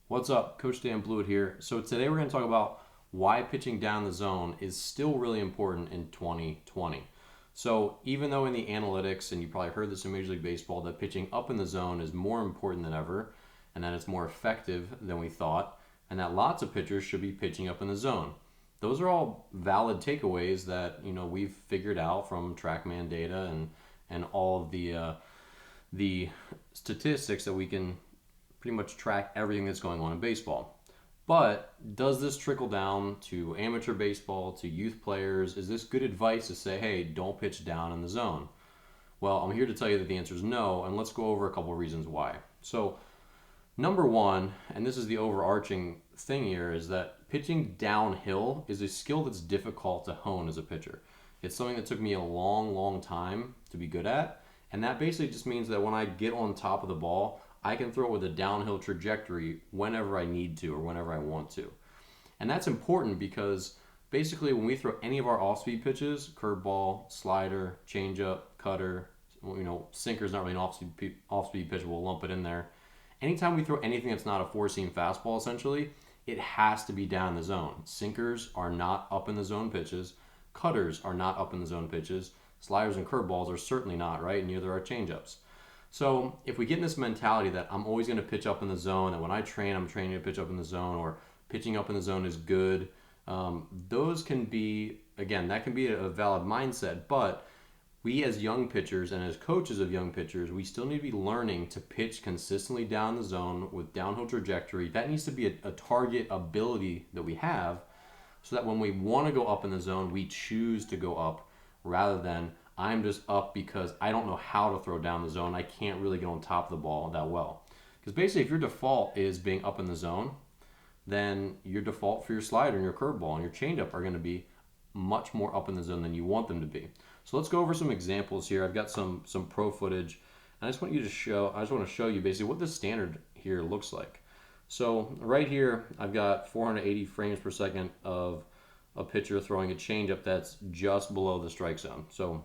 What's up? Coach Dan Blewett here. So today we're going to talk about why pitching down the zone is still really important in 2020. So even though in the analytics, and you probably heard this in Major League Baseball, that pitching up in the zone is more important than ever, and that it's more effective than we thought, and that lots of pitchers should be pitching up in the zone. Those are all valid takeaways that we've figured out from TrackMan data and all of the statistics that we can pretty much track everything that's going on in baseball. But does this trickle down to amateur baseball, to youth players? Is this good advice to say, hey, don't pitch down in the zone? Well, I'm here to tell you that the answer is no, and let's go over a couple of reasons why. So, number one, and this is the overarching thing here, is that pitching downhill is a skill that's difficult to hone as a pitcher. It's something that took me a long, long time to be good at, and that basically just means that when I get on top of the ball, I can throw it with a downhill trajectory whenever I need to or whenever I want to. And that's important because basically when we throw any of our off-speed pitches, curveball, slider, changeup, cutter, sinker's not really an off-speed pitch, we'll lump it in there. Anytime we throw anything that's not a four-seam fastball, essentially, it has to be down the zone. Sinkers are not up in the zone pitches. Cutters are not up in the zone pitches. Sliders and curveballs are certainly not, right? And neither are changeups. So if we get in this mentality that I'm always going to pitch up in the zone, and when I train, I'm training to pitch up in the zone, or pitching up in the zone is good, those can be, again, that can be a valid mindset, but we as young pitchers and as coaches of young pitchers, we still need to be learning to pitch consistently down the zone with downhill trajectory. That needs to be a target ability that we have so that when we want to go up in the zone, we choose to go up rather than I'm just up because I don't know how to throw down the zone. I can't really get on top of the ball that well. Because basically, if your default is being up in the zone, then your default for your slider and your curveball and your changeup are going to be much more up in the zone than you want them to be. So let's go over some examples here. I've got some pro footage, and I just want to show you basically what the standard here looks like. So right here, I've got 480 frames per second of a pitcher throwing a changeup that's just below the strike zone. So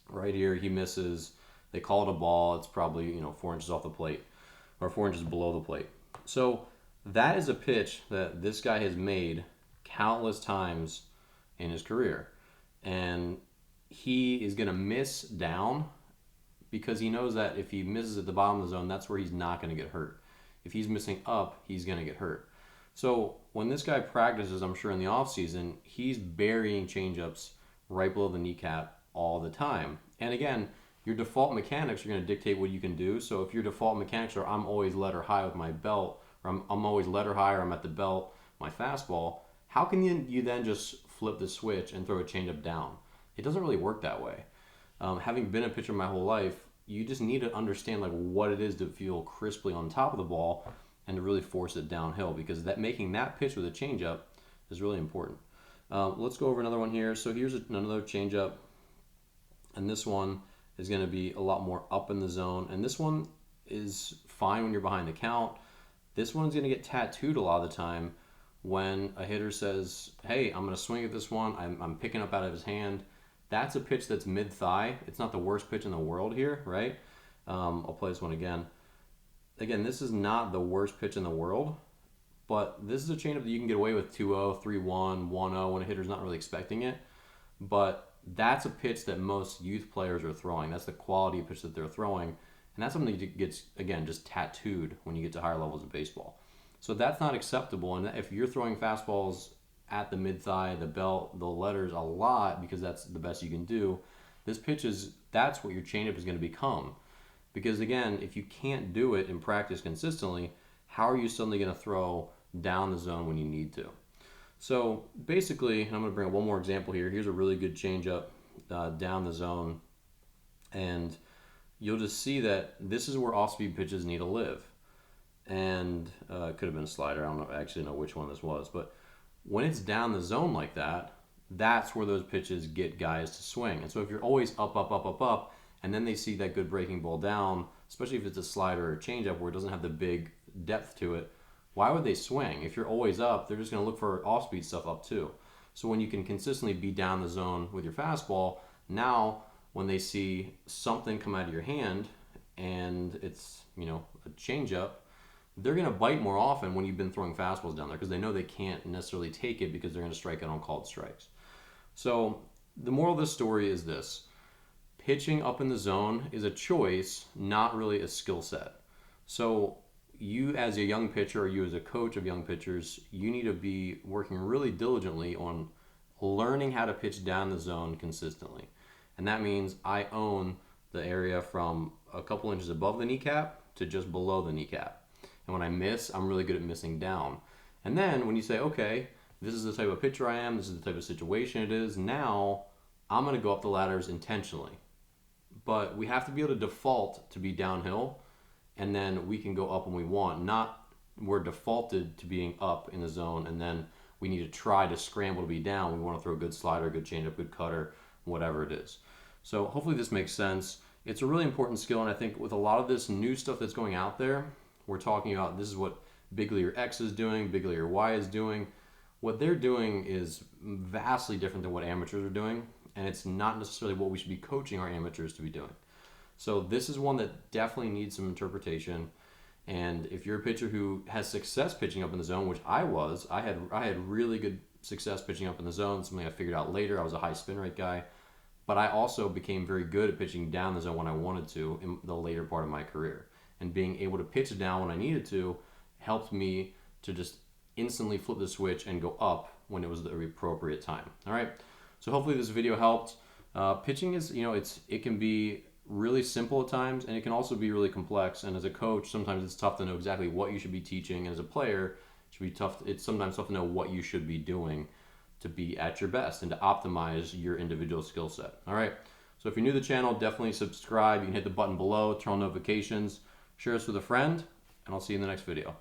right here, he misses. They call it a ball. It's probably 4 inches off the plate or 4 inches below the plate. So that is a pitch that this guy has made countless times in his career, and he is going to miss down because he knows that if he misses at the bottom of the zone, that's where he's not going to get hurt. If he's missing up, he's going to get hurt. So when this guy practices, I'm sure in the off season, he's burying changeups right below the kneecap all the time. And again, your default mechanics are going to dictate what you can do. So if your default mechanics are I'm always letter high with my belt, or I'm always letter high, or I'm at the belt, my fastball, how can you then just flip the switch and throw a changeup down? It doesn't really work that way. Having been a pitcher my whole life, you just need to understand like what it is to feel crisply on top of the ball and to really force it downhill because that making that pitch with a changeup is really important. Let's go over another one here. So here's another changeup. And this one is going to be a lot more up in the zone. And this one is fine when you're behind the count. This one's going to get tattooed a lot of the time when a hitter says, hey, I'm going to swing at this one. I'm picking up out of his hand. That's a pitch that's mid-thigh. It's not the worst pitch in the world here, right? I'll play this one again. Again, this is not the worst pitch in the world, but this is a changeup that you can get away with 2-0, 3-1, 1-0 when a hitter's not really expecting it. But that's a pitch that most youth players are throwing. That's the quality pitch that they're throwing. And that's something that gets, again, just tattooed when you get to higher levels of baseball. So that's not acceptable. And if you're throwing fastballs at the mid-thigh, the belt, the letters a lot because that's the best you can do, that's what your changeup is going to become. Because again, if you can't do it in practice consistently, how are you suddenly going to throw down the zone when you need to? So basically, and I'm going to bring up one more example here. Here's a really good changeup down the zone, and you'll just see that this is where off-speed pitches need to live. And it could have been a slider. I don't actually know which one this was, but when it's down the zone like that, that's where those pitches get guys to swing. And so if you're always up, up, up, up, up, and then they see that good breaking ball down, especially if it's a slider or a changeup where it doesn't have the big depth to it, why would they swing? If you're always up, they're just going to look for off-speed stuff up too. So when you can consistently be down the zone with your fastball, now when they see something come out of your hand and it's, a changeup, they're going to bite more often when you've been throwing fastballs down there because they know they can't necessarily take it because they're going to strike out on called strikes. So the moral of this story is this: pitching up in the zone is a choice, not really a skill set. So you as a young pitcher, or you as a coach of young pitchers, you need to be working really diligently on learning how to pitch down the zone consistently. And that means I own the area from a couple inches above the kneecap to just below the kneecap. And when I miss, I'm really good at missing down. And then when you say, okay, this is the type of pitcher I am, this is the type of situation it is, now I'm going to go up the ladders intentionally. But we have to be able to default to be downhill, and then we can go up when we want. Not we're defaulted to being up in the zone, and then we need to try to scramble to be down. We want to throw a good slider, good changeup, good cutter, whatever it is. So hopefully this makes sense. It's a really important skill, and I think with a lot of this new stuff that's going out there, we're talking about this is what Big Leaguer X is doing, Big Leaguer Y is doing. What they're doing is vastly different than what amateurs are doing, and it's not necessarily what we should be coaching our amateurs to be doing. So this is one that definitely needs some interpretation. And if you're a pitcher who has success pitching up in the zone, which I was, I had really good success pitching up in the zone, something I figured out later. I was a high spin rate guy, but I also became very good at pitching down the zone when I wanted to in the later part of my career. And being able to pitch it down when I needed to helped me to just instantly flip the switch and go up when it was the appropriate time. All right. So hopefully this video helped. Pitching is, it can be really simple at times, and it can also be really complex. And as a coach, sometimes it's tough to know exactly what you should be teaching. And as a player, it's sometimes tough to know what you should be doing to be at your best and to optimize your individual skill set. All right. So if you're new to the channel, definitely subscribe. You can hit the button below, turn on notifications, share this with a friend, and I'll see you in the next video.